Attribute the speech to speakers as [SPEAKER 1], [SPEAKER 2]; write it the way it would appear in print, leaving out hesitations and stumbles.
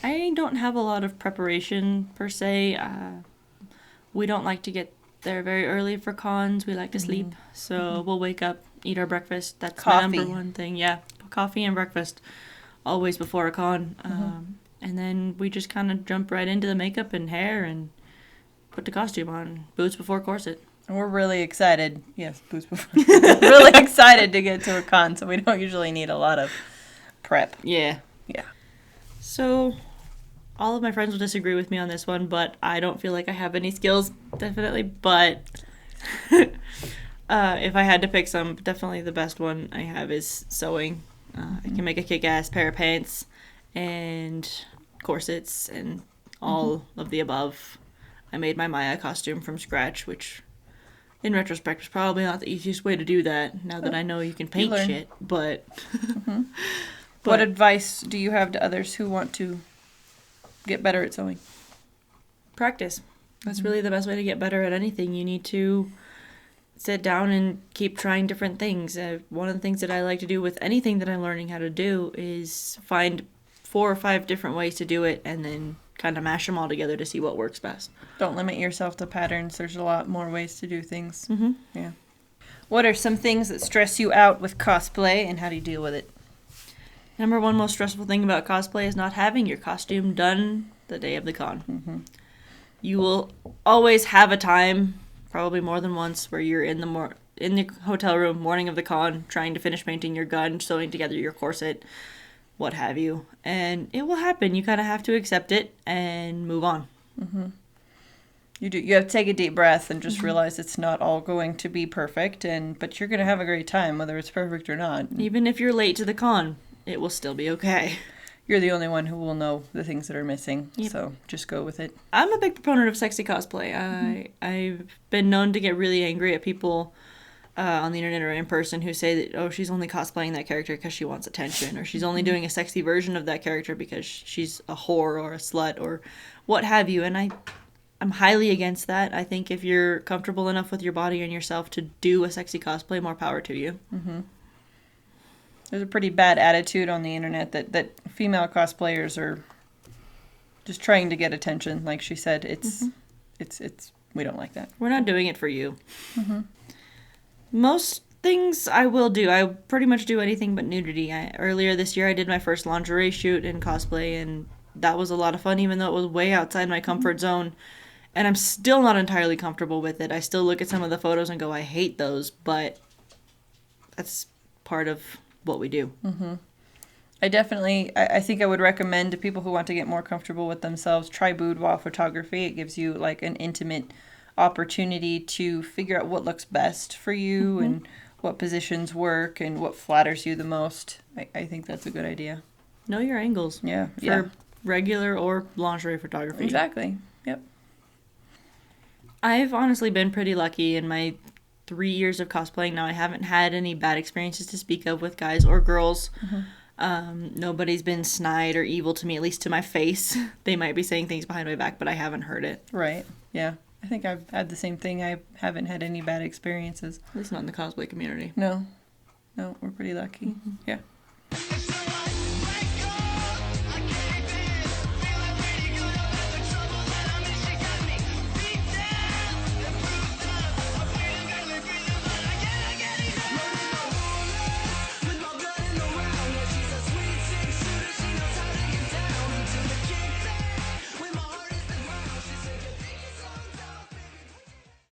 [SPEAKER 1] I don't have a lot of preparation per se. We don't like to get there very early for cons. We like to sleep. So we'll wake up, eat our breakfast. That's my number one thing. Yeah, coffee and breakfast always before a con. And then we just kind of jump right into the makeup and hair and put the costume on. Boots before corset.
[SPEAKER 2] And we're really excited. Yes, boots before. Really excited to get to a con, so we don't usually need a lot of prep.
[SPEAKER 1] Yeah.
[SPEAKER 2] Yeah.
[SPEAKER 1] So, all of my friends will disagree with me on this one, but I don't feel like I have any skills, definitely. But if I had to pick some, definitely the best one I have is sewing. I can make a kick-ass pair of pants and corsets and all of the above. I made my Maya costume from scratch, which in retrospect was probably not the easiest way to do that, now that I know you can paint shit, but...
[SPEAKER 2] What advice do you have to others who want to get better at sewing?
[SPEAKER 1] Practice. That's really the best way to get better at anything. You need to sit down and keep trying different things. One of the things that I like to do with anything that I'm learning how to do is find 4 or 5 different ways to do it and then kind of mash them all together to see what works best.
[SPEAKER 2] Don't limit yourself to patterns. There's a lot more ways to do things.
[SPEAKER 1] Mm-hmm.
[SPEAKER 2] Yeah. What are some things that stress you out with cosplay, and how do you deal with it?
[SPEAKER 1] Number one most stressful thing about cosplay is not having your costume done the day of the con.
[SPEAKER 2] Mm-hmm.
[SPEAKER 1] You will always have a time, probably more than once, where you're in the hotel room morning of the con, trying to finish painting your gun, sewing together your corset, what have you. And it will happen. You kind of have to accept it and move on.
[SPEAKER 2] Mm-hmm. You do. You have to take a deep breath and just realize it's not all going to be perfect, but you're going to have a great time, whether it's perfect or not.
[SPEAKER 1] Even if you're late to the con, it will still be okay.
[SPEAKER 2] You're the only one who will know the things that are missing,
[SPEAKER 1] Yep.
[SPEAKER 2] So just go with it.
[SPEAKER 1] I'm a big proponent of sexy cosplay. I've been known to get really angry at people on the internet or in person who say that, oh, she's only cosplaying that character because she wants attention, or she's only doing a sexy version of that character because she's a whore or a slut or what have you. And I'm highly against that. I think if you're comfortable enough with your body and yourself to do a sexy cosplay, more power to you.
[SPEAKER 2] Mm-hmm. There's a pretty bad attitude on the internet that female cosplayers are just trying to get attention. Like she said, it's we don't like that.
[SPEAKER 1] We're not doing it for you.
[SPEAKER 2] Mm-hmm.
[SPEAKER 1] Most things I will do. I pretty much do anything but nudity. Earlier this year, I did my first lingerie shoot in cosplay, and that was a lot of fun, even though it was way outside my comfort zone. And I'm still not entirely comfortable with it. I still look at some of the photos and go, I hate those, but that's part of what we do.
[SPEAKER 2] Mm-hmm. I think I would recommend to people who want to get more comfortable with themselves, try boudoir photography. It gives you like an intimate opportunity to figure out what looks best for you and what positions work and what flatters you the most. I think that's a good idea.
[SPEAKER 1] Know your angles.
[SPEAKER 2] Yeah.
[SPEAKER 1] For regular or lingerie photography.
[SPEAKER 2] Exactly. Yep.
[SPEAKER 1] I've honestly been pretty lucky in my 3 years of cosplaying now. I haven't had any bad experiences to speak of with guys or girls. Nobody's been snide or evil to me, at least to my face. They might be saying things behind my back, but I haven't heard it.
[SPEAKER 2] Right. Yeah. I think I've had the same thing. I haven't had any bad experiences.
[SPEAKER 1] At least not in the cosplay community.
[SPEAKER 2] No, we're pretty lucky. Yeah.